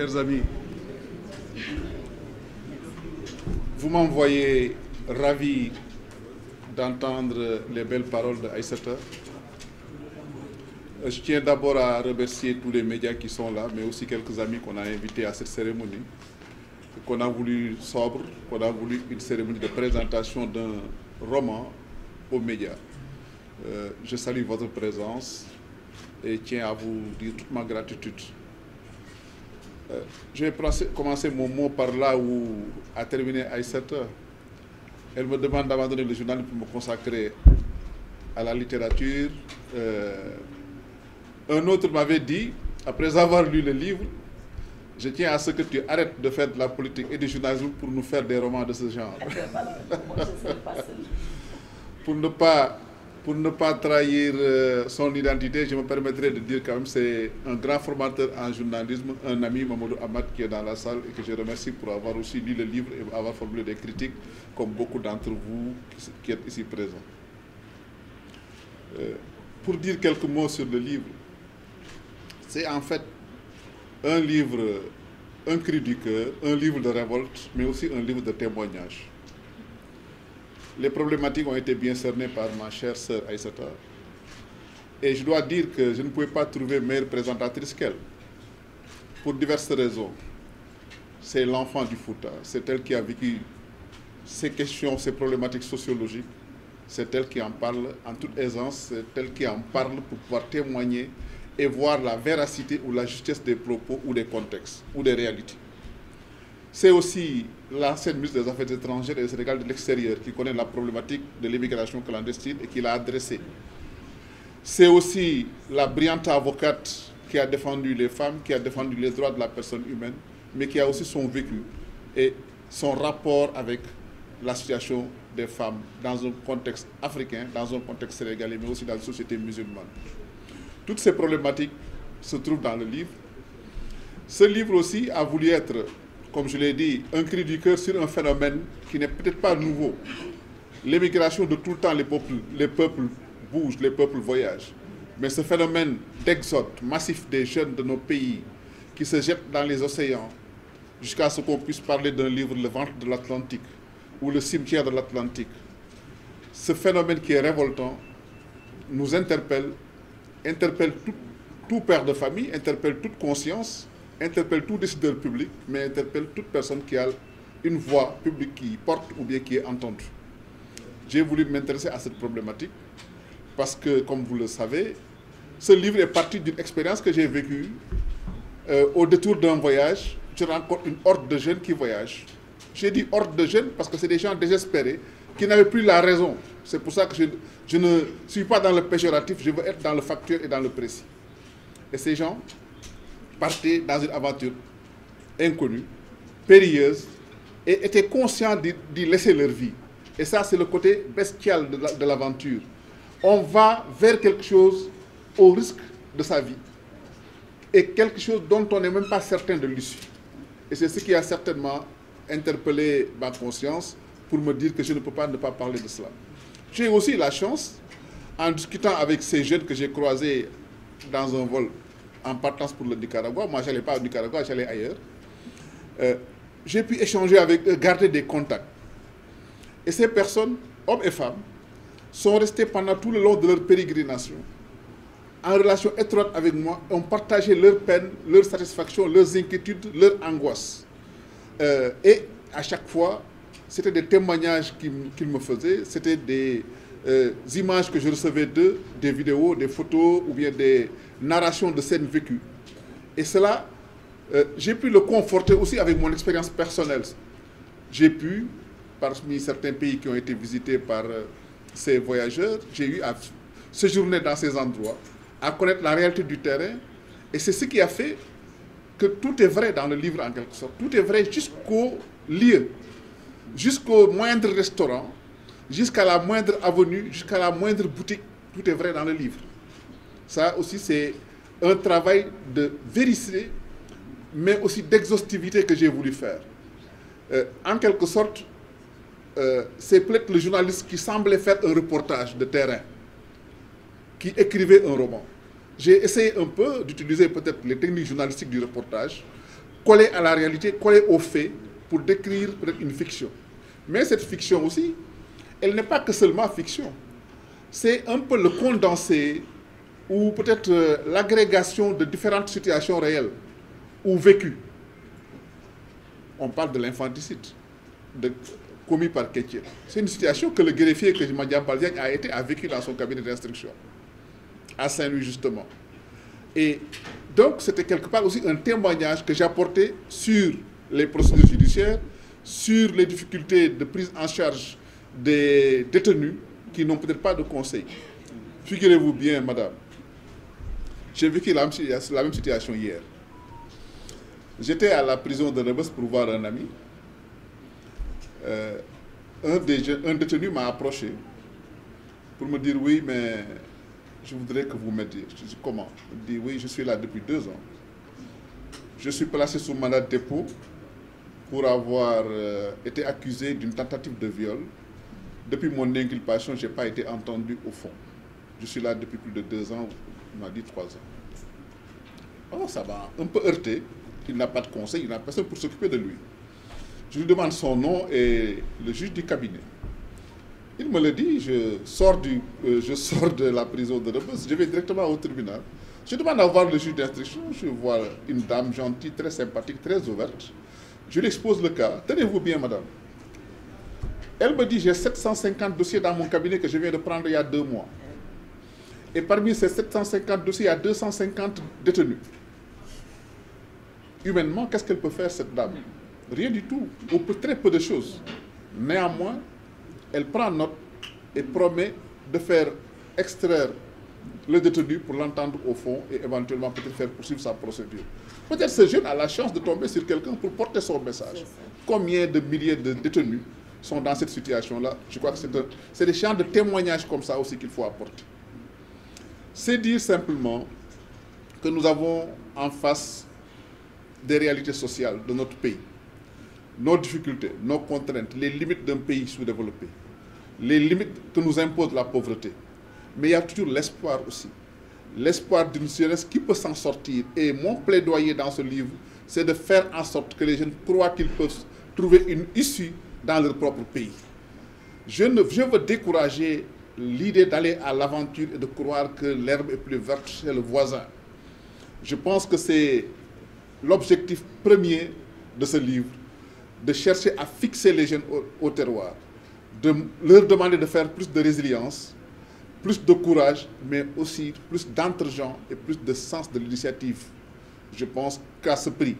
Chers amis, vous m'envoyez ravi d'entendre les belles paroles d'Aïssata. Je tiens d'abord à remercier tous les médias qui sont là, mais aussi quelques amis qu'on a invités à cette cérémonie, qu'on a voulu sobre, qu'on a voulu une cérémonie de présentation d'un roman aux médias. Je salue votre présence et tiens à vous dire toute ma gratitude. Je vais commencer mon mot par là où a terminé Aïssata. Elle me demande d'abandonner le journal pour me consacrer à la littérature. Un autre m'avait dit, après avoir lu le livre, je tiens à ce que tu arrêtes de faire de la politique et du journalisme pour nous faire des romans de ce genre. Pour ne pas trahir son identité, je me permettrai de dire quand même c'est un grand formateur en journalisme, un ami, Mamadou Ahmad, qui est dans la salle et que je remercie pour avoir aussi lu le livre et avoir formulé des critiques, comme beaucoup d'entre vous qui êtes ici présents. Pour dire quelques mots sur le livre, c'est en fait un livre, un cri du cœur, un livre de révolte, mais aussi un livre de témoignage. Les problématiques ont été bien cernées par ma chère sœur Aïssata. Et je dois dire que je ne pouvais pas trouver meilleure présentatrice qu'elle. Pour diverses raisons. C'est l'enfant du Fouta. C'est elle qui a vécu ces questions, ces problématiques sociologiques. C'est elle qui en parle en toute aisance. C'est elle qui en parle pour pouvoir témoigner et voir la véracité ou la justesse des propos ou des contextes ou des réalités. C'est aussi l'ancienne ministre des Affaires étrangères et du Sénégal de l'extérieur qui connaît la problématique de l'immigration clandestine et qui l'a adressée. C'est aussi la brillante avocate qui a défendu les femmes, qui a défendu les droits de la personne humaine, mais qui a aussi son vécu et son rapport avec la situation des femmes dans un contexte africain, dans un contexte sénégalais, mais aussi dans une société musulmane. Toutes ces problématiques se trouvent dans le livre. Ce livre aussi a voulu être, comme je l'ai dit, un cri du cœur sur un phénomène qui n'est peut-être pas nouveau. L'émigration de tout le temps, les peuples bougent, les peuples voyagent. Mais ce phénomène d'exode massif des jeunes de nos pays qui se jettent dans les océans jusqu'à ce qu'on puisse parler d'un livre, Le ventre de l'Atlantique ou Le cimetière de l'Atlantique. Ce phénomène qui est révoltant nous interpelle tout père de famille, interpelle toute conscience, interpelle tout décideur public, mais interpelle toute personne qui a une voix publique qui porte ou bien qui est entendue. J'ai voulu m'intéresser à cette problématique parce que, comme vous le savez, ce livre est parti d'une expérience que j'ai vécue. Au détour d'un voyage, je rencontre une horde de jeunes qui voyagent. J'ai dit horde de jeunes parce que c'est des gens désespérés qui n'avaient plus la raison. C'est pour ça que je ne suis pas dans le péjoratif, je veux être dans le factuel et dans le précis. Et ces gens partaient dans une aventure inconnue, périlleuse, et étaient conscients d'y laisser leur vie. Et ça, c'est le côté bestial de l'aventure. On va vers quelque chose au risque de sa vie, et quelque chose dont on n'est même pas certain de l'issue. Et c'est ce qui a certainement interpellé ma conscience pour me dire que je ne peux pas ne pas parler de cela. J'ai aussi la chance, en discutant avec ces jeunes que j'ai croisés dans un vol en partance pour le Nicaragua, moi je n'allais pas au Nicaragua, j'allais ailleurs, j'ai pu échanger avec eux, garder des contacts. Et ces personnes, hommes et femmes, sont restés pendant tout le long de leur pérégrination en relation étroite avec moi, ont partagé leurs peines, leurs satisfactions, leurs inquiétudes, leurs angoisses. Et à chaque fois, c'était des témoignages qu'ils me faisaient, c'était des images que je recevais d'eux, des vidéos, des photos ou bien des narrations de scènes vécues. Et cela, j'ai pu le conforter aussi avec mon expérience personnelle. J'ai pu, parmi certains pays qui ont été visités par ces voyageurs, j'ai eu à séjourner dans ces endroits, à connaître la réalité du terrain. Et c'est ce qui a fait que tout est vrai dans le livre en quelque sorte. Tout est vrai jusqu'au lieu, jusqu'au moindre restaurant, jusqu'à la moindre avenue, jusqu'à la moindre boutique. Tout est vrai dans le livre. Ça aussi, c'est un travail de vérité, mais aussi d'exhaustivité que j'ai voulu faire. En quelque sorte, c'est peut-être le journaliste qui semblait faire un reportage de terrain, qui écrivait un roman. J'ai essayé un peu d'utiliser peut-être les techniques journalistiques du reportage coller à la réalité, coller aux faits pour décrire une fiction. Mais cette fiction aussi, elle n'est pas que seulement fiction. C'est un peu le condensé ou peut-être l'agrégation de différentes situations réelles ou vécues. On parle de l'infanticide commis par Kétier. C'est une situation que le greffier que Madiambal Baldiagne a vécu dans son cabinet d'instruction, à Saint-Louis justement. Et donc c'était quelque part aussi un témoignage que j'apportais sur les procédures judiciaires, sur les difficultés de prise en charge des détenus qui n'ont peut-être pas de conseil. Figurez-vous bien, madame, j'ai vécu la même situation hier. J'étais à la prison de Rebeuss pour voir un ami. Un détenu m'a approché pour me dire oui, mais je voudrais que vous m'aidiez. Je dis comment? Il dit oui, je suis là depuis 2 ans. Je suis placé sous mandat de dépôt pour avoir été accusé d'une tentative de viol. Depuis mon inculpation, je n'ai pas été entendu au fond. Je suis là depuis plus de 2 ans, il m'a dit 3 ans. Alors ça m'a un peu heurté. Il n'a pas de conseil, il n'a personne pour s'occuper de lui. Je lui demande son nom et le juge du cabinet. Il me le dit, je sors de la prison de Rebeuss, je vais directement au tribunal. Je demande à voir le juge d'instruction, je vois une dame gentille, très sympathique, très ouverte. Je lui expose le cas. Tenez-vous bien, madame. Elle me dit, j'ai 750 dossiers dans mon cabinet que je viens de prendre il y a 2 mois. Et parmi ces 750 dossiers, il y a 250 détenus. Humainement, qu'est-ce qu'elle peut faire, cette dame? Rien du tout, ou très peu de choses. Néanmoins, elle prend note et promet de faire extraire le détenu pour l'entendre au fond et éventuellement peut-être faire poursuivre sa procédure. Peut-être ce jeune a la chance de tomber sur quelqu'un pour porter son message. Combien de milliers de détenus sont dans cette situation-là? Je crois que c'est des champs de témoignages comme ça aussi qu'il faut apporter. C'est dire simplement que nous avons en face des réalités sociales de notre pays, nos difficultés, nos contraintes, les limites d'un pays sous-développé, les limites que nous impose la pauvreté. Mais il y a toujours l'espoir aussi. L'espoir d'une jeunesse qui peut s'en sortir. Et mon plaidoyer dans ce livre, c'est de faire en sorte que les jeunes croient qu'ils peuvent trouver une issue dans leur propre pays. Je veux décourager l'idée d'aller à l'aventure et de croire que l'herbe est plus verte chez le voisin. Je pense que c'est l'objectif premier de ce livre, de chercher à fixer les jeunes au terroir, de leur demander de faire plus de résilience, plus de courage, mais aussi plus d'entre-gens et plus de sens de l'initiative. Je pense qu'à ce prix,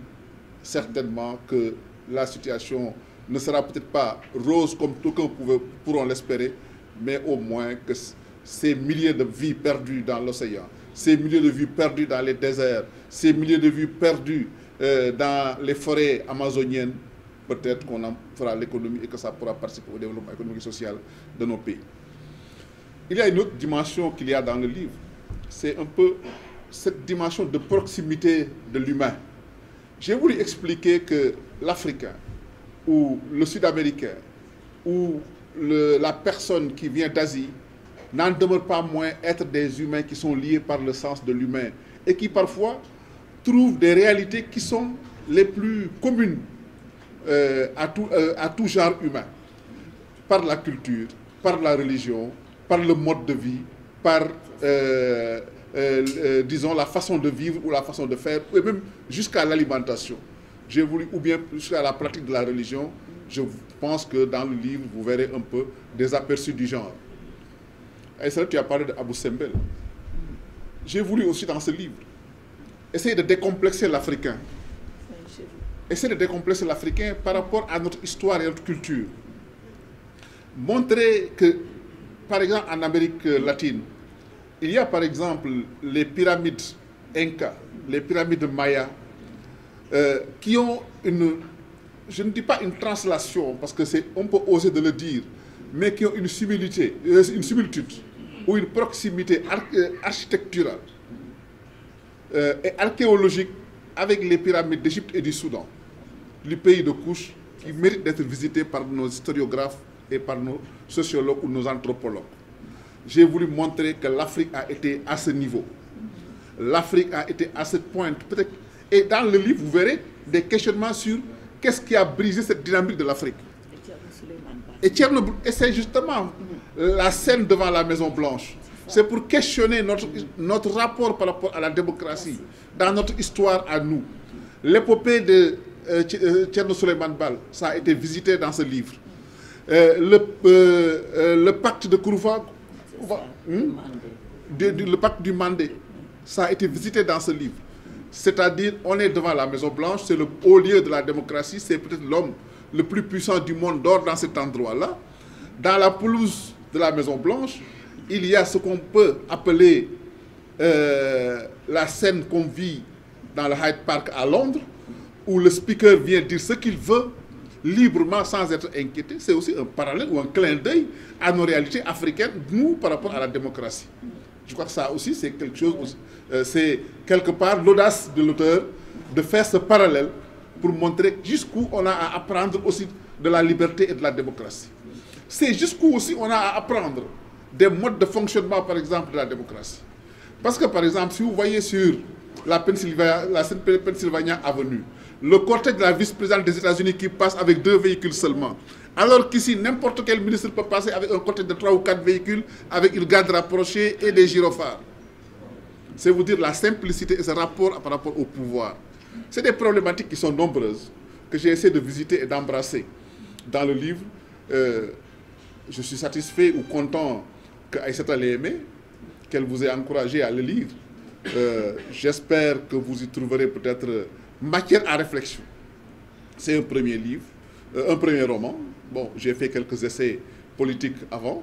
certainement que la situation ne sera peut-être pas rose comme d'aucuns pourront l'espérer, mais au moins que ces milliers de vies perdues dans l'océan, ces milliers de vies perdues dans les déserts, ces milliers de vies perdues dans les forêts amazoniennes, peut-être qu'on en fera l'économie et que ça pourra participer au développement économique et social de nos pays. Il y a une autre dimension qu'il y a dans le livre, c'est un peu cette dimension de proximité de l'humain. J'ai voulu expliquer que l'Africain ou le Sud-Américain ou la personne qui vient d'Asie n'en demeure pas moins être des humains qui sont liés par le sens de l'humain et qui parfois trouvent des réalités qui sont les plus communes à tout genre humain, par la culture, par la religion, par le mode de vie, par, disons, la façon de vivre ou la façon de faire, et même jusqu'à l'alimentation. J'ai voulu, ou bien jusqu'à la pratique de la religion, je pense que dans le livre, vous verrez un peu des aperçus du genre. Et ça, tu as parlé d'Abou Simbel. J'ai voulu aussi, dans ce livre, essayer de décomplexer l'Africain. Essayer de décomplexer l'Africain par rapport à notre histoire et notre culture. Montrer que, par exemple, en Amérique latine, il y a par exemple les pyramides Inca, les pyramides Maya, qui ont une, je ne dis pas une translation, parce que on peut oser de le dire, mais qui ont une similitude ou une proximité architecturale et archéologique avec les pyramides d'Égypte et du Soudan, du pays de Kouch, qui mérite d'être visité par nos historiographes et par nos sociologues ou nos anthropologues. J'ai voulu montrer que l'Afrique a été à ce niveau. L'Afrique a été à cette pointe. Et dans le livre, vous verrez, des questionnements sur qu'est-ce qui a brisé cette dynamique de l'Afrique. Et c'est justement la scène devant la Maison Blanche. C'est pour questionner notre rapport par rapport à la démocratie dans notre histoire à nous. L'épopée de Thierno Souleymane Baal, ça a été visité dans ce livre. Le pacte de Kourouva, le pacte du Mandé, ça a été visité dans ce livre. C'est-à-dire, on est devant la Maison Blanche, c'est le haut lieu de la démocratie, c'est peut-être l'homme le plus puissant du monde dort dans cet endroit-là. Dans la pelouse de la Maison Blanche, il y a ce qu'on peut appeler la scène qu'on vit dans le Hyde Park à Londres, où le speaker vient dire ce qu'il veut, librement, sans être inquiété. C'est aussi un parallèle ou un clin d'œil à nos réalités africaines, nous, par rapport à la démocratie. Je crois que ça aussi, c'est quelque chose, c'est quelque part l'audace de l'auteur de faire ce parallèle pour montrer jusqu'où on a à apprendre aussi de la liberté et de la démocratie. C'est jusqu'où aussi on a à apprendre des modes de fonctionnement, par exemple, de la démocratie. Parce que, par exemple, si vous voyez sur la Pennsylvania Avenue, le cortège de la vice-présidente des États-Unis qui passe avec 2 véhicules seulement, alors qu'ici, n'importe quel ministre peut passer avec un cortège de 3 ou 4 véhicules, avec une garde rapprochée et des gyrophares. C'est vous dire la simplicité et ce rapport par rapport au pouvoir. C'est des problématiques qui sont nombreuses, que j'ai essayé de visiter et d'embrasser dans le livre. Je suis satisfait ou content qu'Aïssata l'ait aimé, qu'elle vous ait encouragé à le lire. J'espère que vous y trouverez peut-être matière à réflexion. C'est un premier livre, un premier roman. Bon, j'ai fait quelques essais politiques avant.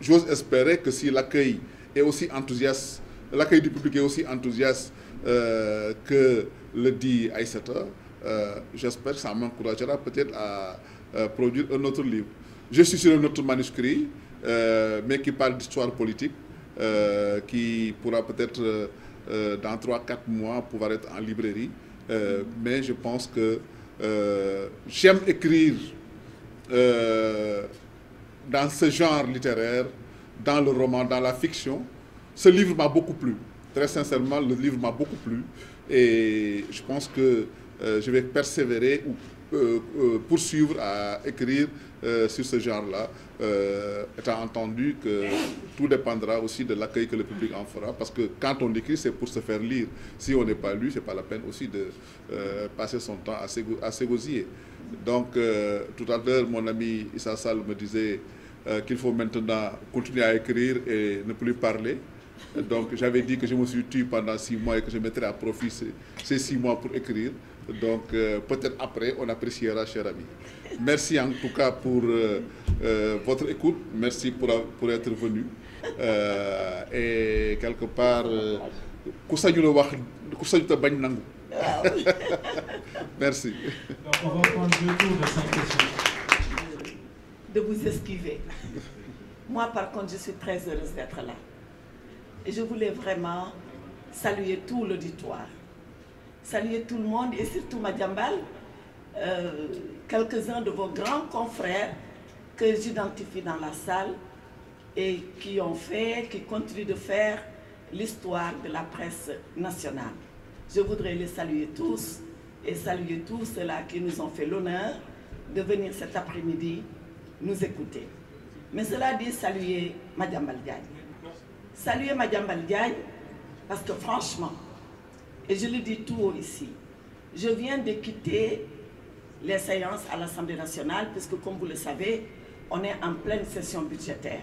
J'ose espérer que si l'accueil est aussi enthousiaste, l'accueil du public est aussi enthousiaste que le dit Aïssata, j'espère que ça m'encouragera peut-être à produire un autre livre. Je suis sur un autre manuscrit, mais qui parle d'histoire politique, qui pourra peut-être dans 3-4 mois pouvoir être en librairie. Mais je pense que j'aime écrire dans ce genre littéraire, dans le roman, dans la fiction. Ce livre m'a beaucoup plu. Très sincèrement, le livre m'a beaucoup plu. Et je pense que je vais persévérer ou poursuivre à écrire sur ce genre-là, étant entendu que tout dépendra aussi de l'accueil que le public en fera, parce que quand on écrit, c'est pour se faire lire. Si on n'est pas lu, ce n'est pas la peine aussi de passer son temps à s'égosiller. Donc, tout à l'heure, mon ami Issa Sall me disait qu'il faut maintenant continuer à écrire et ne plus parler. Donc, j'avais dit que je me suis tué pendant 6 mois et que je mettrais à profit ces 6 mois pour écrire. Donc, peut-être après, on appréciera, cher ami. Merci en tout cas pour votre écoute. Merci pour être venu. Et quelque part, merci. Donc, on va prendre 2 tours de 5 questions. De vous esquiver. Moi, par contre, je suis très heureuse d'être là. Et je voulais vraiment saluer tout l'auditoire, saluer tout le monde et surtout Madiambal, quelques-uns de vos grands confrères que j'identifie dans la salle et qui ont fait, qui continuent de faire l'histoire de la presse nationale. Je voudrais les saluer tous et saluer tous ceux-là qui nous ont fait l'honneur de venir cet après-midi nous écouter. Mais cela dit, saluer Madiambal Diagne. Saluer Madiambal Diagne parce que franchement, et je le dis tout haut ici, je viens de quitter les séances à l'Assemblée nationale puisque comme vous le savez, on est en pleine session budgétaire.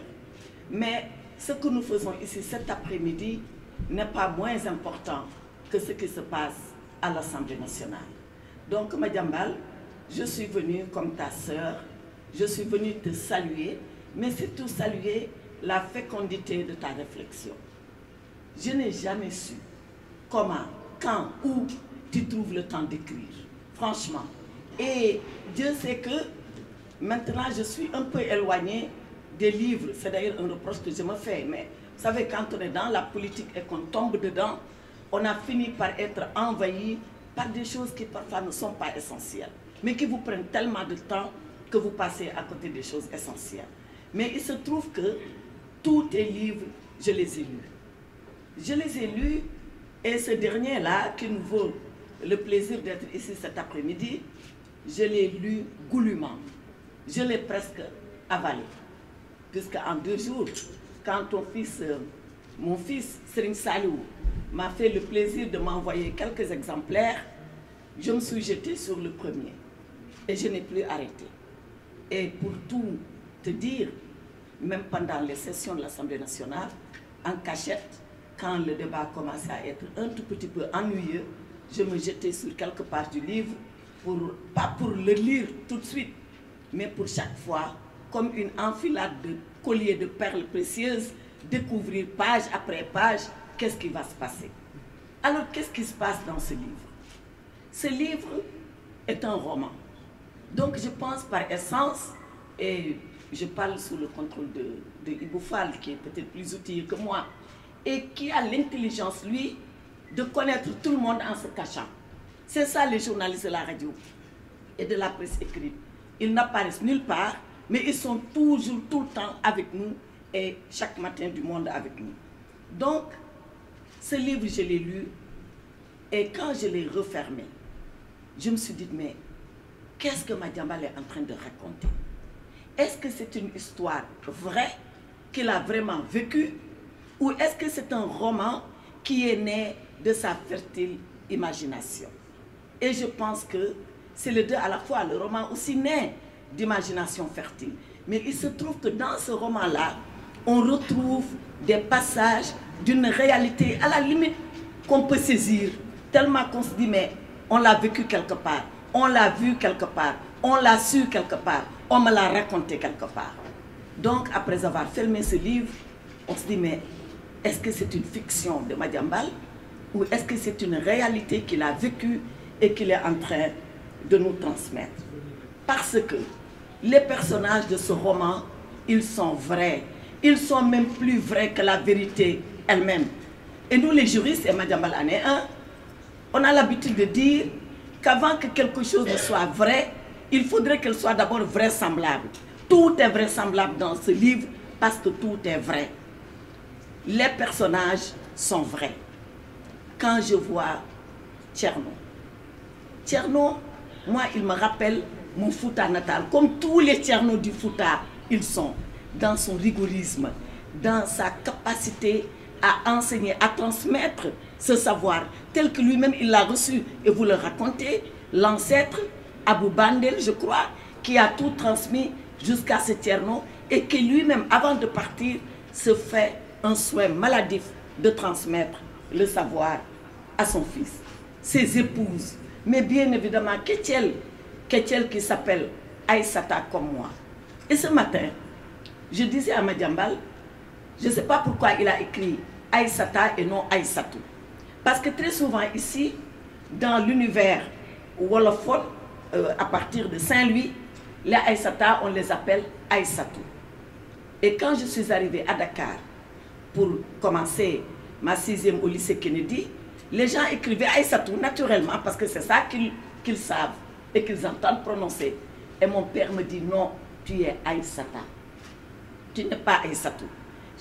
Mais ce que nous faisons ici cet après-midi n'est pas moins important que ce qui se passe à l'Assemblée nationale. Donc Madiambal, je suis venue comme ta sœur, je suis venue te saluer, mais surtout saluer la fécondité de ta réflexion. Je n'ai jamais su comment, quand, où tu trouves le temps d'écrire, franchement. Et Dieu sait que maintenant je suis un peu éloignée des livres, c'est d'ailleurs un reproche que je me fais, mais vous savez, quand on est dans la politique et qu'on tombe dedans, on a fini par être envahi par des choses qui parfois ne sont pas essentielles, mais qui vous prennent tellement de temps que vous passez à côté des choses essentielles. Mais il se trouve que tous tes livres, je les ai lus. Je les ai lus et ce dernier-là, qui ne vaut le plaisir d'être ici cet après-midi, je l'ai lu goulûment. Je l'ai presque avalé. Puisque en 2 jours, quand mon fils, Serigne Saliou, m'a fait le plaisir de m'envoyer quelques exemplaires, je me suis jetée sur le premier. Et je n'ai plus arrêté. Et pour tout te dire, même pendant les sessions de l'Assemblée nationale, en cachette, quand le débat commençait à être un tout petit peu ennuyeux, je me jetais sur quelques pages du livre, pas pour le lire tout de suite, mais pour chaque fois, comme une enfilade de colliers de perles précieuses, découvrir page après page qu'est-ce qui va se passer. Alors, qu'est-ce qui se passe dans ce livre? Ce livre est un roman. Donc, je pense par essence, et je parle sous le contrôle de Ibou Fall, qui est peut-être plus outillé que moi, et qui a l'intelligence, lui, de connaître tout le monde en se cachant. C'est ça les journalistes de la radio et de la presse écrite. Ils n'apparaissent nulle part, mais ils sont toujours, tout le temps avec nous et chaque matin du monde avec nous. Donc, ce livre, je l'ai lu et quand je l'ai refermé, je me suis dit, mais qu'est-ce que Madiambal est en train de raconter? Est-ce que c'est une histoire vraie qu'il a vraiment vécue ou est-ce que c'est un roman qui est né de sa fertile imagination? Et je pense que c'est les deux à la fois, le roman aussi né d'imagination fertile. Mais il se trouve que dans ce roman-là, on retrouve des passages d'une réalité à la limite qu'on peut saisir, tellement qu'on se dit, mais on l'a vécu quelque part, on l'a vu quelque part, on l'a su quelque part, on me l'a raconté quelque part. Donc, après avoir fermé ce livre, on se dit, mais est-ce que c'est une fiction de Madiambal ou est-ce que c'est une réalité qu'il a vécue et qu'il est en train de nous transmettre? Parce que les personnages de ce roman, ils sont vrais. Ils sont même plus vrais que la vérité elle-même. Et nous, les juristes, et Madiambal en est un, on a l'habitude de dire qu'avant que quelque chose ne soit vrai, il faudrait qu'elle soit d'abord vraisemblable. Tout est vraisemblable dans ce livre parce que tout est vrai. Les personnages sont vrais. Quand je vois Thierno, moi, il me rappelle mon Fouta natal. Comme tous les Thierno du Fouta, ils sont dans son rigorisme, dans sa capacité à enseigner, à transmettre ce savoir tel que lui-même il l'a reçu. Et vous le racontez, l'ancêtre, Abou Bandel, je crois, qui a tout transmis jusqu'à ce Thierno et qui lui-même, avant de partir, se fait un souhait maladif de transmettre le savoir à son fils, ses épouses, mais bien évidemment Kétiel qui s'appelle Aïssata comme moi. Et ce matin, je disais à Madiambal, je ne sais pas pourquoi il a écrit Aïssata et non Aïssatou. Parce que très souvent ici, dans l'univers wolophone, à partir de Saint-Louis, les Aïssata, on les appelle Aïssatou. Et quand je suis arrivée à Dakar pour commencer ma 6e au lycée Kennedy, les gens écrivaient Aïssatou naturellement parce que c'est ça qu'ils savent et qu'ils entendent prononcer. Et mon père me dit non, tu es Aïssata. Tu n'es pas Aïssatou.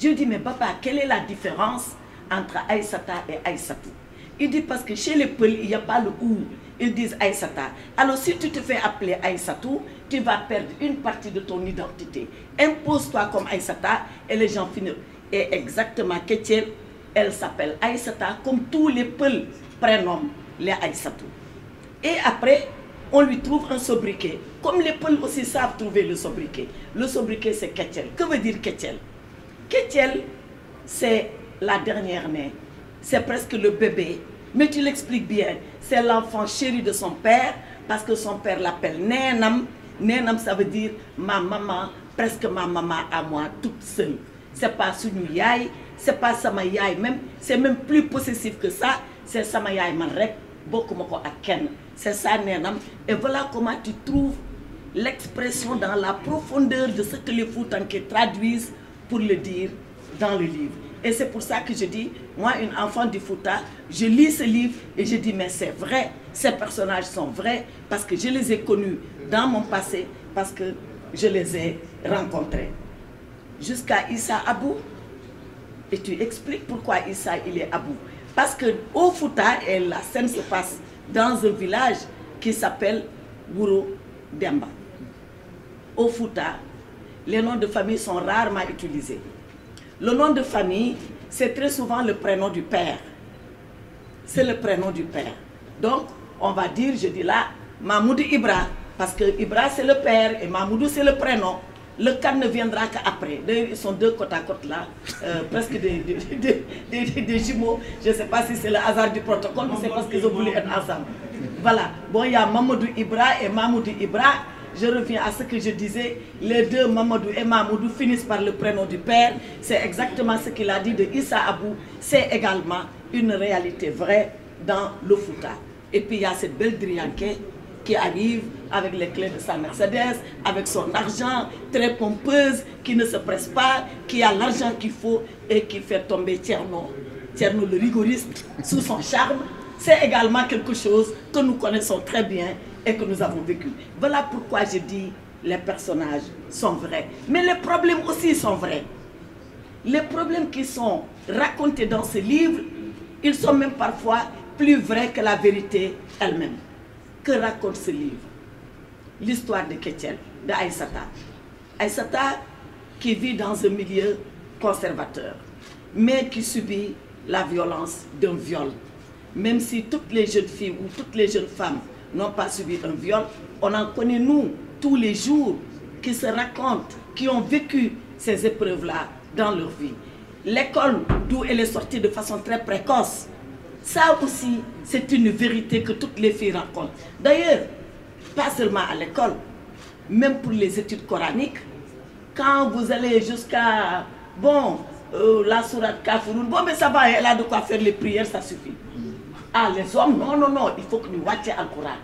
Je lui dis, mais papa, quelle est la différence entre Aïssata et Aïssatou? Il dit parce que chez les Peuls, il n'y a pas le ou. Ils disent Aïssata. Alors si tu te fais appeler Aïssatou, tu vas perdre une partie de ton identité. Impose-toi comme Aïssata et les gens finissent. Et exactement, Kétiel, elle s'appelle Aïssata comme tous les Peuls prénomment les Aïssatou. Et après, on lui trouve un sobriquet. Comme les Peuls aussi savent trouver le sobriquet. Le sobriquet, c'est Kétiel. Que veut dire Kétiel? Kétiel, c'est la dernière née. C'est presque le bébé. Mais tu l'expliques bien. C'est l'enfant chéri de son père, parce que son père l'appelle Nénam. Nénam, ça veut dire ma maman, presque ma maman à moi, toute seule. C'est pas Suñu Yaay, c'est pas Sama Yaay même. C'est même plus possessif que ça. C'est Sama Yaay man rek, bokumako ak kenn. C'est ça Nénam. Et voilà comment tu trouves l'expression dans la profondeur de ce que les Foutanké traduisent pour le dire dans le livre. Et c'est pour ça que je dis, moi, une enfant du Fouta, je lis ce livre et je dis, mais c'est vrai, ces personnages sont vrais parce que je les ai connus dans mon passé, parce que je les ai rencontrés. Jusqu'à Issa Abou, et tu expliques pourquoi Issa, il est Abou. Parce qu'au Fouta, et la scène se passe dans un village qui s'appelle Wuro Demba. Au Fouta, les noms de famille sont rarement utilisés. Le nom de famille, c'est très souvent le prénom du père. C'est le prénom du père. Donc, on va dire, je dis là, Mahmoud Ibra, parce que Ibra c'est le père et Mahmoud c'est le prénom. Le Khan ne viendra qu'après. D'ailleurs, ils sont deux côte à côte là, presque des jumeaux. Je ne sais pas si c'est le hasard du protocole, mais c'est parce qu'ils ont voulu être ensemble. Voilà. Bon, il y a Mamadou Ibra et Mahmoud Ibra. Je reviens à ce que je disais. Les deux, Mamadou et Mahmoud, finissent par le prénom du père. C'est exactement ce qu'il a dit de Issa Abou. C'est également une réalité vraie dans le Fouta. Et puis il y a cette belle Drianké qui arrive avec les clés de sa Mercedes, avec son argent, très pompeuse, qui ne se presse pas, qui a l'argent qu'il faut et qui fait tomber Tcherno le rigoriste, sous son charme. C'est également quelque chose que nous connaissons très bien et que nous avons vécu. Voilà pourquoi je dis les personnages sont vrais. Mais les problèmes aussi sont vrais. Les problèmes qui sont racontés dans ce livre, ils sont même parfois plus vrais que la vérité elle-même. Que raconte ce livre? L'histoire de Kétiel, de Aïssata. Aïssata qui vit dans un milieu conservateur, mais qui subit la violence d'un viol. Même si toutes les jeunes filles ou toutes les jeunes femmes n'ont pas subi un viol, on en connaît nous, tous les jours, qui se racontent, qui ont vécu ces épreuves-là dans leur vie. L'école d'où elle est sortie de façon très précoce, ça aussi, c'est une vérité que toutes les filles rencontrent. D'ailleurs, pas seulement à l'école, même pour les études coraniques, quand vous allez jusqu'à, bon, la sourate Kafirun, bon, mais ça va, elle a de quoi faire les prières, ça suffit. Ah, les hommes, non, non, non, il faut que nous watchions le Coran.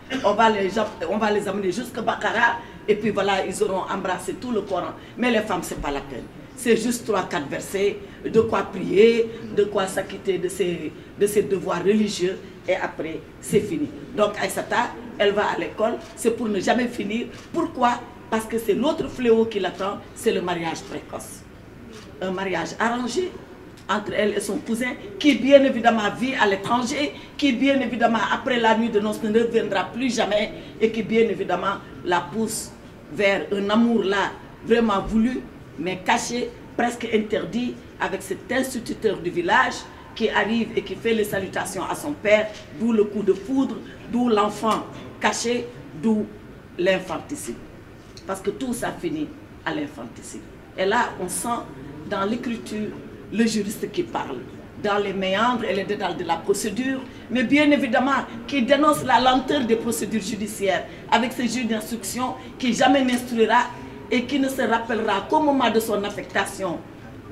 On va les amener jusqu'à Bakara, et puis voilà, ils auront embrassé tout le Coran. Mais les femmes, ce n'est pas la peine. C'est juste 3-4 versets, de quoi prier, de quoi s'acquitter de ses devoirs religieux, et après, c'est fini. Donc Aïssata, elle va à l'école, c'est pour ne jamais finir. Pourquoi? Parce que c'est l'autre fléau qui l'attend, c'est le mariage précoce. Un mariage arrangé entre elle et son cousin, qui bien évidemment vit à l'étranger, qui bien évidemment après la nuit de noces ne reviendra plus jamais, et qui bien évidemment la pousse vers un amour là, vraiment voulu, mais caché, presque interdit, avec cet instituteur du village qui arrive et qui fait les salutations à son père, d'où le coup de foudre, d'où l'enfant caché, d'où l'infanticide. Parce que tout ça finit à l'infanticide. Et là, on sent dans l'écriture le juriste qui parle, dans les méandres et les dédales de la procédure, mais bien évidemment qui dénonce la lenteur des procédures judiciaires, avec ce juge d'instruction qui jamais n'instruira et qui ne se rappellera qu'au moment de son affectation,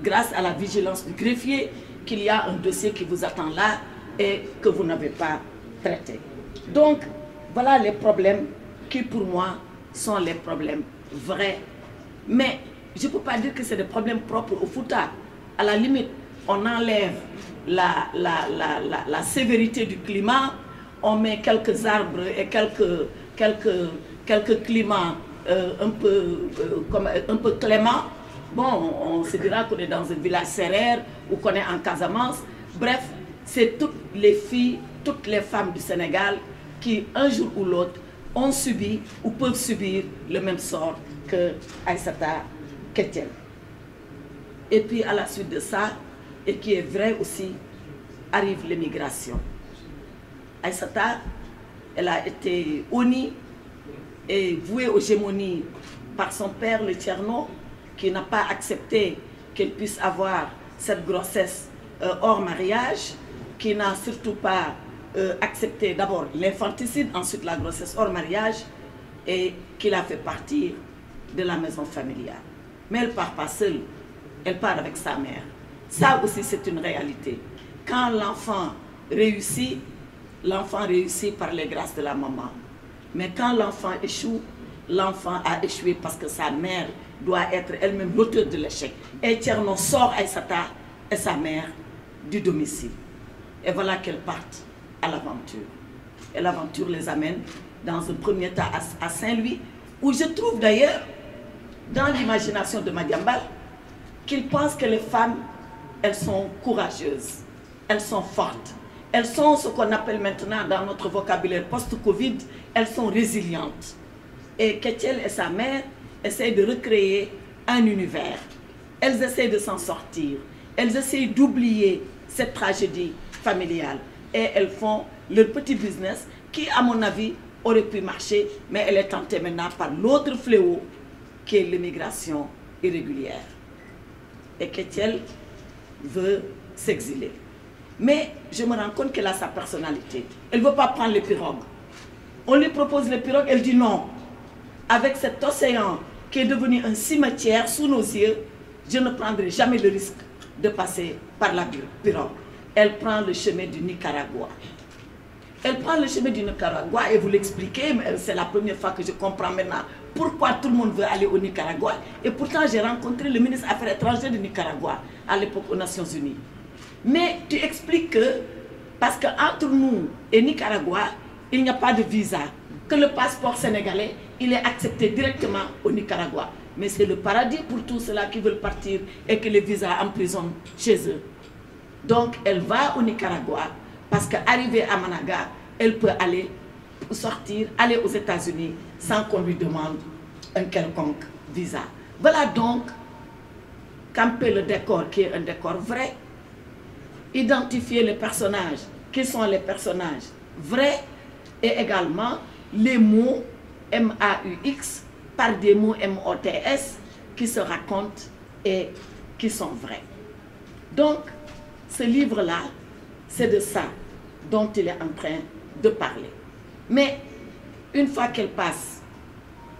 grâce à la vigilance du greffier, qu'il y a un dossier qui vous attend là et que vous n'avez pas traité. Donc, voilà les problèmes qui, pour moi, sont les problèmes vrais. Mais je ne peux pas dire que c'est des problèmes propres au Fouta. À la limite, on enlève la sévérité du climat, on met quelques arbres et quelques climats un peu clément. Bon, on se dira qu'on est dans un village serrère ou qu'on est en Casamance. Bref, c'est toutes les filles, toutes les femmes du Sénégal qui, un jour ou l'autre, ont subi ou peuvent subir le même sort que Aïssata Kétiel. Et puis à la suite de ça, et qui est vrai aussi, arrive l'émigration. Aïssata, elle a été honnie et vouée aux gémonies par son père, le Tcherno, qui n'a pas accepté qu'elle puisse avoir cette grossesse hors mariage, qui n'a surtout pas accepté d'abord l'infanticide, ensuite la grossesse hors mariage, et qui l'a fait partir de la maison familiale. Mais elle ne part pas seule, elle part avec sa mère. Ça aussi c'est une réalité. Quand l'enfant réussit par les grâces de la maman. Mais quand l'enfant échoue, l'enfant a échoué parce que sa mère doit être elle-même l'auteur de l'échec. Et Tcherno sort Aïssata et sa mère du domicile. Et voilà qu'elles partent à l'aventure. Et l'aventure les amène dans un premier temps à Saint-Louis, où je trouve d'ailleurs, dans l'imagination de Madiambal, qu'il pense que les femmes, elles sont courageuses, elles sont fortes, elles sont ce qu'on appelle maintenant dans notre vocabulaire post-Covid, elles sont résilientes. Et Ketchel et sa mère essayent de recréer un univers. Elles essaient de s'en sortir. Elles essayent d'oublier cette tragédie familiale. Et elles font leur petit business qui, à mon avis, aurait pu marcher, mais elle est tentée maintenant par l'autre fléau qui est l'immigration irrégulière. Et Ketchel veut s'exiler. Mais je me rends compte qu'elle a sa personnalité. Elle ne veut pas prendre les pirogues. On lui propose les pirogues, elle dit non. Avec cet océan qui est devenu un cimetière sous nos yeux, je ne prendrai jamais le risque de passer par la pirogue. Elle prend le chemin du Nicaragua. Elle prend le chemin du Nicaragua et vous l'expliquez, c'est la première fois que je comprends maintenant pourquoi tout le monde veut aller au Nicaragua. Et pourtant, j'ai rencontré le ministre des Affaires étrangères du Nicaragua à l'époque aux Nations Unies. Mais tu expliques que, parce qu'entre nous et Nicaragua, il n'y a pas de visa, que le passeport sénégalais, il est accepté directement au Nicaragua. Mais c'est le paradis pour tous ceux-là qui veulent partir et que les visas emprisonnent chez eux. Donc, elle va au Nicaragua parce qu'arrivée à Managa, elle peut aller sortir, aller aux États-Unis sans qu'on lui demande un quelconque visa. Voilà donc camper le décor qui est un décor vrai, identifier les personnages qui sont les personnages vrais et également les mots M-A-U-X par des mots M-O-T-S qui se racontent et qui sont vrais. Donc, ce livre-là, c'est de ça dont il est en train de parler. Mais une fois qu'elle passe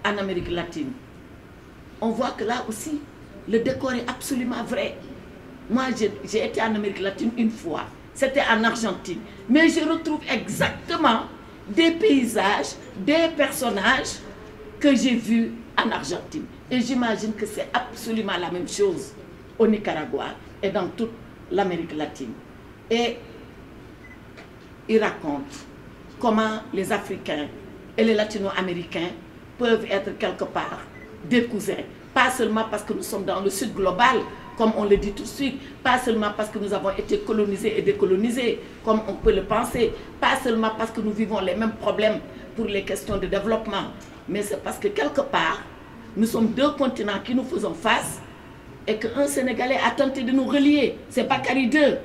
en Amérique latine, on voit que là aussi, le décor est absolument vrai. Moi, j'ai été en Amérique latine une fois, c'était en Argentine. Mais je retrouve exactement des paysages, des personnages que j'ai vus en Argentine. Et j'imagine que c'est absolument la même chose au Nicaragua et dans toute l'Amérique latine. Et il raconte comment les Africains et les Latino-Américains peuvent être quelque part des cousins. Pas seulement parce que nous sommes dans le sud global, comme on le dit tout de suite, pas seulement parce que nous avons été colonisés et décolonisés, comme on peut le penser, pas seulement parce que nous vivons les mêmes problèmes pour les questions de développement, mais c'est parce que quelque part, nous sommes deux continents qui nous faisons face et qu'un Sénégalais a tenté de nous relier. C'est Bakary II.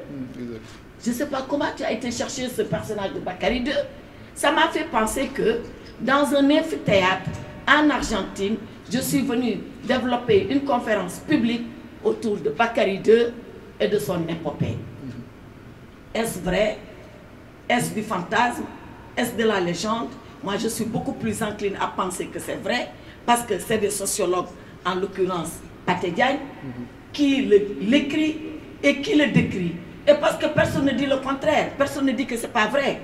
Je ne sais pas comment tu as été chercher ce personnage de Bakary II. Ça m'a fait penser que dans un amphithéâtre en Argentine, je suis venue développer une conférence publique autour de Bakary II et de son épopée. Est-ce vrai? Est-ce du fantasme? Est-ce de la légende? Moi, je suis beaucoup plus encline à penser que c'est vrai, parce que c'est des sociologues, en l'occurrence Pathé Diagne, qui l'écrit et qui le décrit. Et parce que personne ne dit le contraire, personne ne dit que ce n'est pas vrai.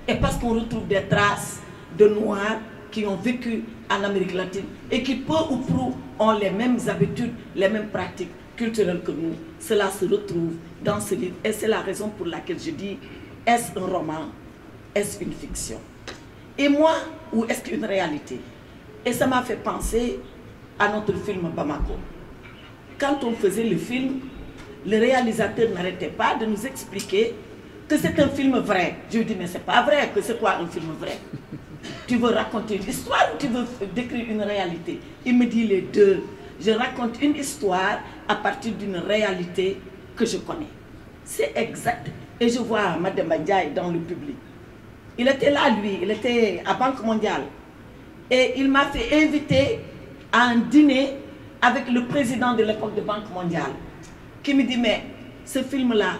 Et parce qu'on retrouve des traces de Noirs qui ont vécu en Amérique latine et qui, peu ou prou, ont les mêmes habitudes, les mêmes pratiques culturelles que nous. Cela se retrouve dans ce livre. Et c'est la raison pour laquelle je dis, est-ce un roman? Est-ce une fiction? Et moi, ou est-ce qu'une réalité? Et ça m'a fait penser à notre film Bamako. Quand on faisait le film, le réalisateur n'arrêtait pas de nous expliquer que c'est un film vrai. Je lui dis, mais c'est pas vrai, que c'est quoi un film vrai? Tu veux raconter une histoire ou tu veux décrire une réalité? Il me dit les deux. Je raconte une histoire à partir d'une réalité que je connais. C'est exact. Et je vois Madame Ndiaye dans le public. Il était là, lui, il était à Banque mondiale. Et il m'a fait inviter à un dîner avec le président de l'époque de Banque mondiale, qui me dit, mais ce film-là,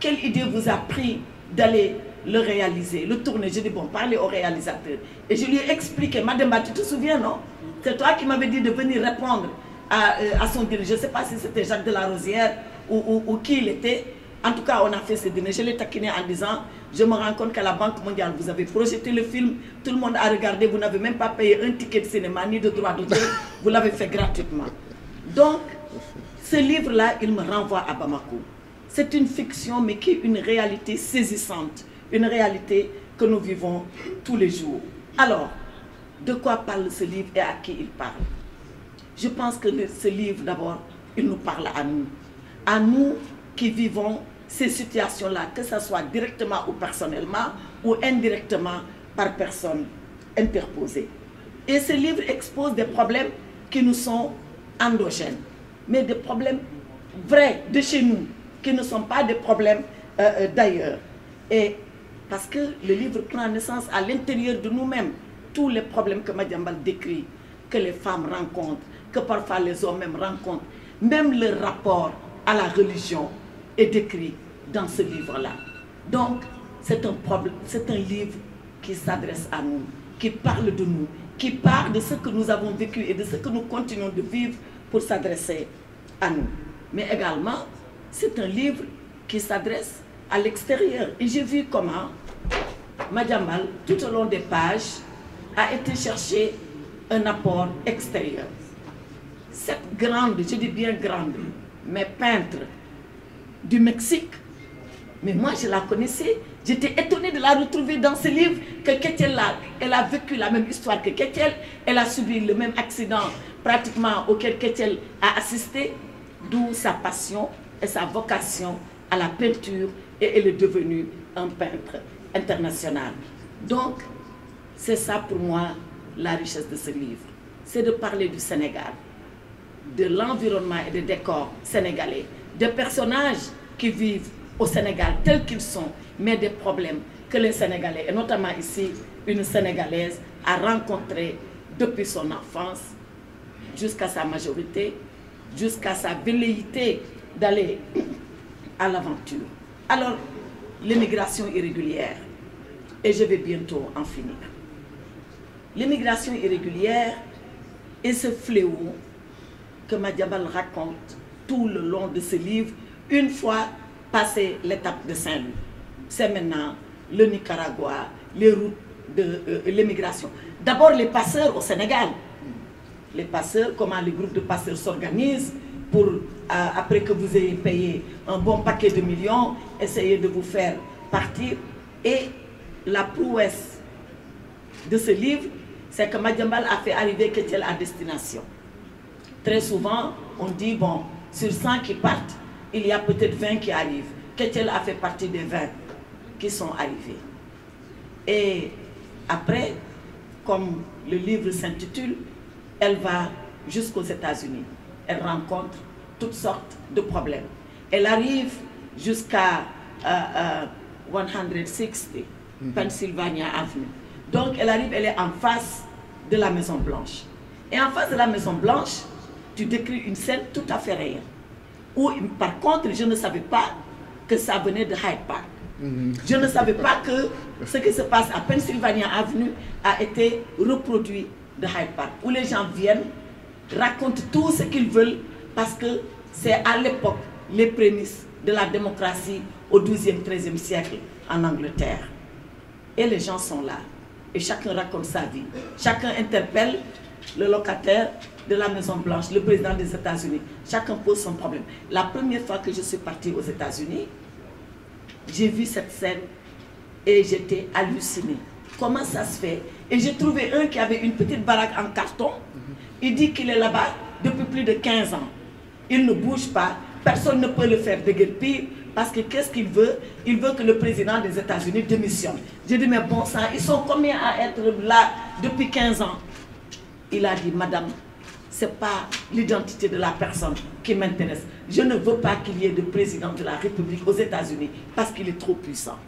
quelle idée vous a pris d'aller le réaliser, le tourner? Je dis, bon, parlez au réalisateur. Et je lui ai expliqué, Madame, tu te souviens, non? C'est toi qui m'avais dit de venir répondre à son dîner. Je ne sais pas si c'était Jacques Delarosière ou qui il était. En tout cas, on a fait ce dîner. Je l'ai taquiné en disant, je me rends compte qu'à la Banque mondiale, vous avez projeté le film, tout le monde a regardé, vous n'avez même pas payé un ticket de cinéma, ni de droit d'auteur, vous l'avez fait gratuitement. Donc, ce livre-là, il me renvoie à Bamako. C'est une fiction, mais qui est une réalité saisissante, une réalité que nous vivons tous les jours. Alors, de quoi parle ce livre et à qui il parle? Je pense que ce livre, d'abord, il nous parle à nous qui vivons ces situations-là, que ce soit directement ou personnellement, ou indirectement par personne interposée. Et ce livre expose des problèmes qui nous sont endogènes, mais des problèmes vrais de chez nous, qui ne sont pas des problèmes d'ailleurs. Et parce que le livre prend naissance à l'intérieur de nous-mêmes, tous les problèmes que Madiambal décrit, que les femmes rencontrent, que parfois les hommes même rencontrent, même le rapport à la religion est décrit dans ce livre-là. Donc, c'est un livre qui s'adresse à nous, qui parle de nous, qui parle de ce que nous avons vécu et de ce que nous continuons de vivre pour s'adresser à nous. Mais également, c'est un livre qui s'adresse à l'extérieur. Et j'ai vu comment Madiambal, tout au long des pages, a été chercher un apport extérieur. Cette grande, je dis bien grande, mais peintre du Mexique, mais moi je la connaissais, j'étais étonnée de la retrouver dans ce livre, que Ketiel, elle a vécu la même histoire que Ketiel, elle a subi le même accident pratiquement auquel Ketiel a assisté, d'où sa passion et sa vocation à la peinture, et elle est devenue un peintre international. Donc, c'est ça pour moi la richesse de ce livre. C'est de parler du Sénégal, de l'environnement et des décors sénégalais, des personnages qui vivent au Sénégal tels qu'ils sont, mais des problèmes que les Sénégalais, et notamment ici, une Sénégalaise, a rencontrés depuis son enfance jusqu'à sa majorité, jusqu'à sa velléité d'aller à l'aventure. Alors, l'immigration irrégulière, et je vais bientôt en finir. L'immigration irrégulière est ce fléau que Madiambal raconte tout le long de ce livre, une fois passé l'étape de Saint-Louis. C'est maintenant le Nicaragua, les routes de l'immigration. D'abord les passeurs au Sénégal. Les passeurs, comment les groupes de passeurs s'organisent pour, après que vous ayez payé un bon paquet de millions, essayer de vous faire partir. Et la prouesse de ce livre, c'est que Madiambal a fait arriver Ketiel à destination. Très souvent, on dit, bon, sur 100 qui partent, il y a peut-être 20 qui arrivent. Ketiel a fait partie des 20 qui sont arrivés. Et après, comme le livre s'intitule, elle va jusqu'aux États-Unis. Elle rencontre toutes sortes de problèmes. Elle arrive jusqu'à 160 Pennsylvania Avenue. Donc elle arrive, elle est en face de la Maison Blanche. Et en face de la Maison Blanche, tu décris une scène tout à fait réelle. Où, par contre, je ne savais pas que ça venait de Hyde Park. Je ne savais pas que ce qui se passe à Pennsylvania Avenue a été reproduit de Hyde Park, où les gens viennent, racontent tout ce qu'ils veulent, parce que c'est à l'époque les prémices de la démocratie au XIIe, XIIIe siècle en Angleterre. Et les gens sont là, et chacun raconte sa vie. Chacun interpelle le locataire de la Maison Blanche, le président des États-Unis. Chacun pose son problème. La première fois que je suis partie aux États-Unis, j'ai vu cette scène et j'étais hallucinée. Comment ça se fait? Et j'ai trouvé un qui avait une petite baraque en carton. Il dit qu'il est là-bas depuis plus de 15 ans. Il ne bouge pas. Personne ne peut le faire déguerpir parce que qu'est-ce qu'il veut? Il veut que le président des États-Unis démissionne. J'ai dit, mais bon sang, ils sont combien à être là depuis 15 ans? Il a dit, madame, ce n'est pas l'identité de la personne qui m'intéresse. Je ne veux pas qu'il y ait de président de la République aux États-Unis parce qu'il est trop puissant.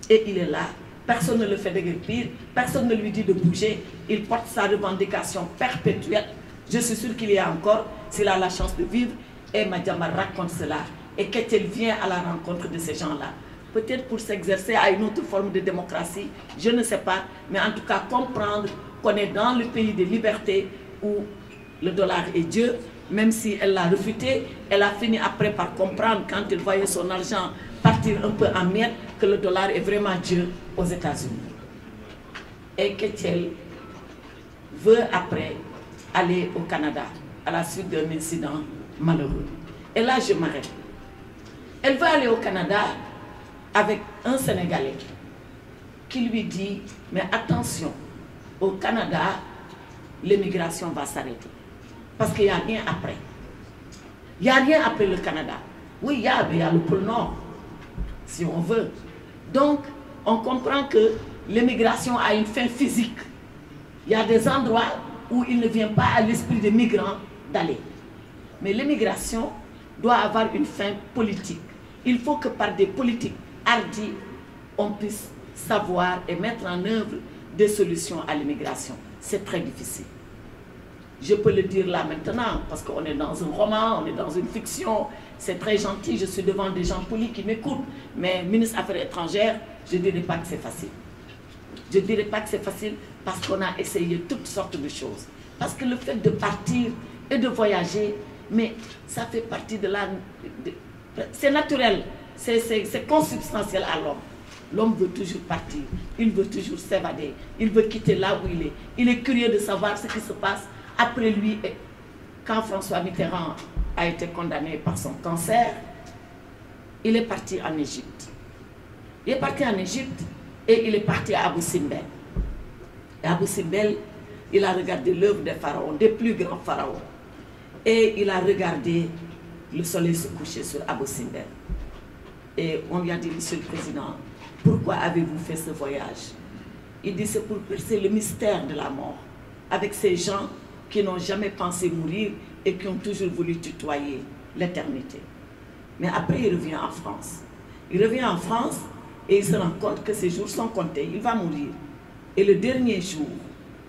Et il est là. Personne ne le fait déguerpir, personne ne lui dit de bouger. Il porte sa revendication perpétuelle. Je suis sûre qu'il y a encore, s'il a la chance de vivre. Et Madiambal raconte cela. Et Ketiel vient à la rencontre de ces gens-là. Peut-être pour s'exercer à une autre forme de démocratie, je ne sais pas. Mais en tout cas, comprendre qu'on est dans le pays des libertés où le dollar est Dieu. Même si elle l'a refuté, elle a fini après par comprendre, quand elle voyait son argent partir un peu en miettes, que le dollar est vraiment Dieu aux États-Unis. Et Ketiel veut après aller au Canada à la suite d'un incident malheureux. Et là, je m'arrête. Elle veut aller au Canada avec un Sénégalais qui lui dit, mais attention, au Canada, l'immigration va s'arrêter. Parce qu'il n'y a rien après. Il n'y a rien après le Canada. Oui, il y a le pôle Nord. si on veut. Donc, on comprend que l'immigration a une fin physique. Il y a des endroits où il ne vient pas à l'esprit des migrants d'aller. Mais l'immigration doit avoir une fin politique. Il faut que par des politiques hardies, on puisse savoir et mettre en œuvre des solutions à l'immigration. C'est très difficile. Je peux le dire là maintenant, parce qu'on est dans un roman, on est dans une fiction, c'est très gentil, je suis devant des gens polis qui m'écoutent, mais ministre des Affaires étrangères, je ne dirais pas que c'est facile. Je ne dirais pas que c'est facile parce qu'on a essayé toutes sortes de choses. Parce que le fait de partir et de voyager, mais ça fait partie de la... c'est naturel, c'est consubstantiel à l'homme. L'homme veut toujours partir, il veut toujours s'évader, il veut quitter là où il est. Il est curieux de savoir ce qui se passe après lui. Quand François Mitterrand a été condamné par son cancer, il est parti en Égypte. Il est parti en Égypte et il est parti à Abou Simbel. Et Abou Simbel, il a regardé l'œuvre des pharaons, des plus grands pharaons. Et il a regardé le soleil se coucher sur Abou Simbel. Et on lui a dit, Monsieur le Président, pourquoi avez-vous fait ce voyage? Il dit, c'est pour percer le mystère de la mort, avec ces gens qui n'ont jamais pensé mourir et qui ont toujours voulu tutoyer l'éternité. Mais après, il revient en France. Il revient en France et il se rend compte que ses jours sont comptés, il va mourir. Et le dernier jour,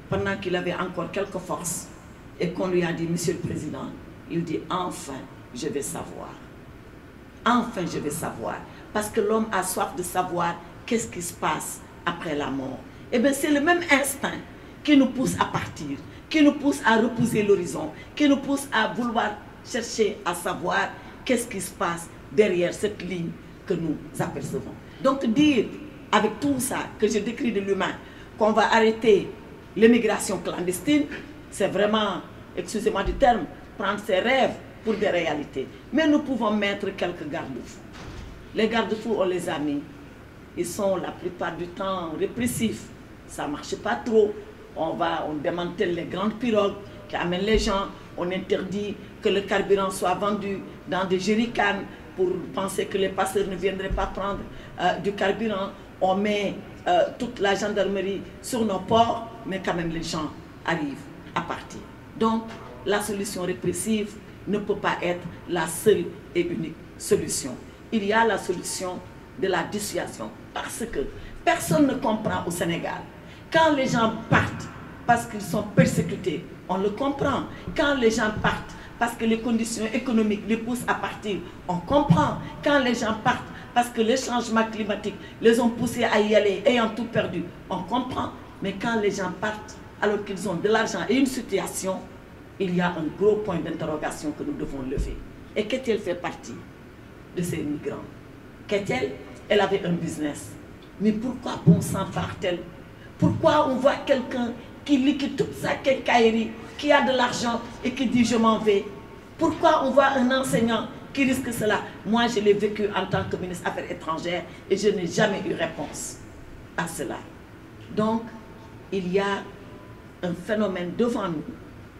pendant qu'il avait encore quelques forces, et qu'on lui a dit, Monsieur le Président, il dit, enfin, je vais savoir. Enfin, je vais savoir. Parce que l'homme a soif de savoir qu'est-ce qui se passe après la mort. Eh bien, c'est le même instinct qui nous pousse à partir, qui nous pousse à repousser l'horizon, qui nous pousse à vouloir chercher à savoir qu'est-ce qui se passe derrière cette ligne que nous apercevons. Donc dire, avec tout ça que je décris de l'humain, qu'on va arrêter l'immigration clandestine, c'est vraiment, excusez-moi du terme, prendre ses rêves pour des réalités. Mais nous pouvons mettre quelques garde-fous. Les garde-fous, on les a mis. Ils sont la plupart du temps répressifs. Ça ne marche pas trop. On démantèle les grandes pirogues qui amènent les gens. On interdit que le carburant soit vendu dans des jerrycans pour penser que les passeurs ne viendraient pas prendre du carburant. On met toute la gendarmerie sur nos ports, mais quand même les gens arrivent à partir. Donc, la solution répressive ne peut pas être la seule et unique solution. Il y a la solution de la dissuasion, parce que personne ne comprend au Sénégal. Quand les gens partent parce qu'ils sont persécutés, on le comprend. Quand les gens partent parce que les conditions économiques les poussent à partir, on comprend. Quand les gens partent parce que les changements climatiques les ont poussés à y aller, ayant tout perdu, on comprend. Mais quand les gens partent alors qu'ils ont de l'argent et une situation, il y a un gros point d'interrogation que nous devons lever. Et Ketiel fait partie de ces migrants. Ketiel, elle avait un business. Mais pourquoi bon sang part-elle? Pourquoi on voit quelqu'un qui liquide toute sa quincaillerie, qui a de l'argent et qui dit je m'en vais? Pourquoi on voit un enseignant qui risque cela? Moi, je l'ai vécu en tant que ministre des Affaires étrangères et je n'ai jamais eu réponse à cela. Donc, il y a un phénomène devant nous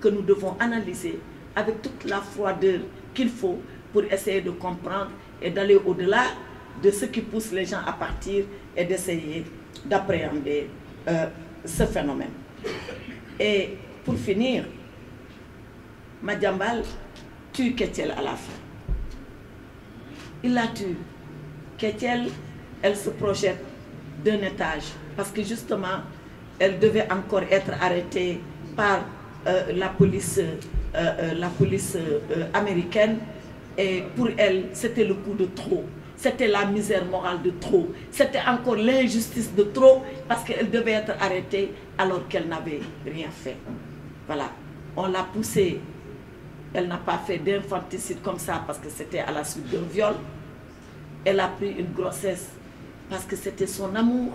que nous devons analyser avec toute la froideur qu'il faut pour essayer de comprendre et d'aller au-delà de ce qui pousse les gens à partir et d'essayer d'appréhender ce phénomène. Et pour finir, Madiambal tue Ketiel à la fin. Il la tue. Ketiel, elle se projette d'un étage parce que justement, elle devait encore être arrêtée par la police américaine. Et pour elle, c'était le coup de trop. C'était la misère morale de trop. C'était encore l'injustice de trop parce qu'elle devait être arrêtée alors qu'elle n'avait rien fait. Voilà. On l'a poussée. Elle n'a pas fait d'infanticide comme ça parce que c'était à la suite d'un viol. Elle a pris une grossesse parce que c'était son amour.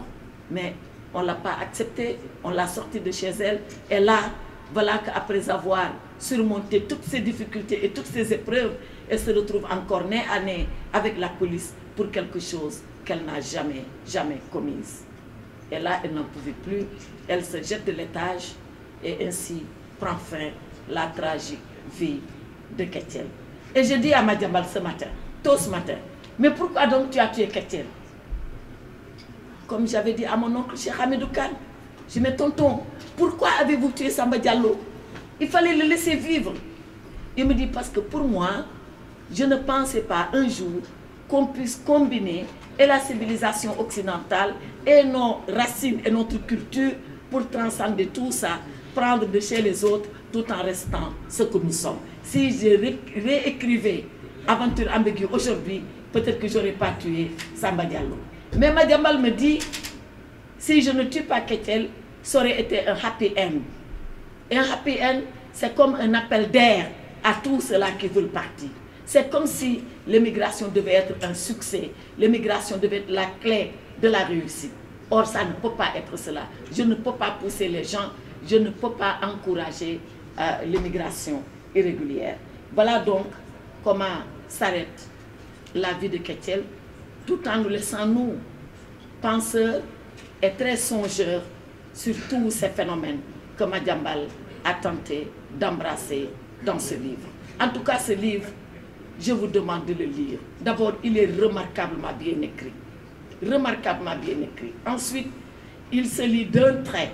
Mais on ne l'a pas acceptée. On l'a sortie de chez elle. Et là, voilà qu'après avoir surmonté toutes ces difficultés et toutes ces épreuves, elle se retrouve encore nez à nez avec la police pour quelque chose qu'elle n'a jamais commise. Et là, elle n'en pouvait plus. Elle se jette de l'étage et ainsi prend fin la tragique vie de Ketiel. Et je dis à Madiambal ce matin, tôt ce matin, Mais pourquoi donc tu as tué Ketchel? Comme j'avais dit à mon oncle Cheikh Hamidou Kane, je dis, mais tonton, pourquoi avez-vous tué Samba Diallo? Il fallait le laisser vivre. Il me dit, parce que pour moi, je ne pensais pas un jour qu'on puisse combiner et la civilisation occidentale et nos racines et notre culture pour transcender tout ça, prendre de chez les autres tout en restant ce que nous sommes. Si je réécrivais Aventure ambiguë aujourd'hui, peut-être que je n'aurais pas tué Samba Diallo. Mais Madiambal me dit, si je ne tue pas Ketchel, ça aurait été un happy end. Et un happy end, c'est comme un appel d'air à tous ceux-là qui veulent partir. C'est comme si l'immigration devait être un succès, l'immigration devait être la clé de la réussite. Or, ça ne peut pas être cela. Je ne peux pas pousser les gens, je ne peux pas encourager l'immigration irrégulière. Voilà donc comment s'arrête la vie de Ketchel, tout en nous laissant, nous, penseurs et très songeurs sur tous ces phénomènes que Madiambal a tenté d'embrasser dans ce livre. En tout cas, ce livre, je vous demande de le lire. D'abord, il est remarquablement bien écrit. Remarquablement bien écrit. Ensuite, il se lit d'un trait.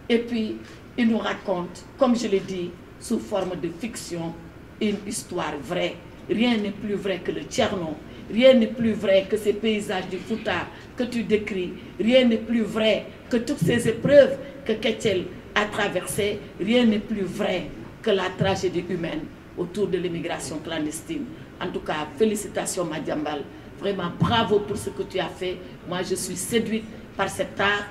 Et puis, il nous raconte, comme je l'ai dit, sous forme de fiction, une histoire vraie. Rien n'est plus vrai que le Tcherno. Rien n'est plus vrai que ces paysages du Fouta que tu décris. Rien n'est plus vrai que toutes ces épreuves que Ketchel a traversées. Rien n'est plus vrai que la tragédie humaine autour de l'immigration clandestine. En tout cas, félicitations Madiambal. Vraiment, bravo pour ce que tu as fait. Moi, je suis séduite par cet art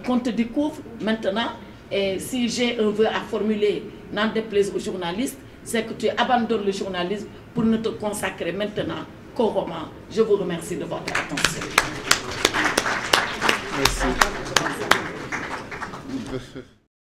qu'on te découvre maintenant. Et si j'ai un vœu à formuler, n'en déplaise aux journalistes, c'est que tu abandonnes le journalisme pour ne te consacrer maintenant qu'au roman. Je vous remercie de votre attention. Merci.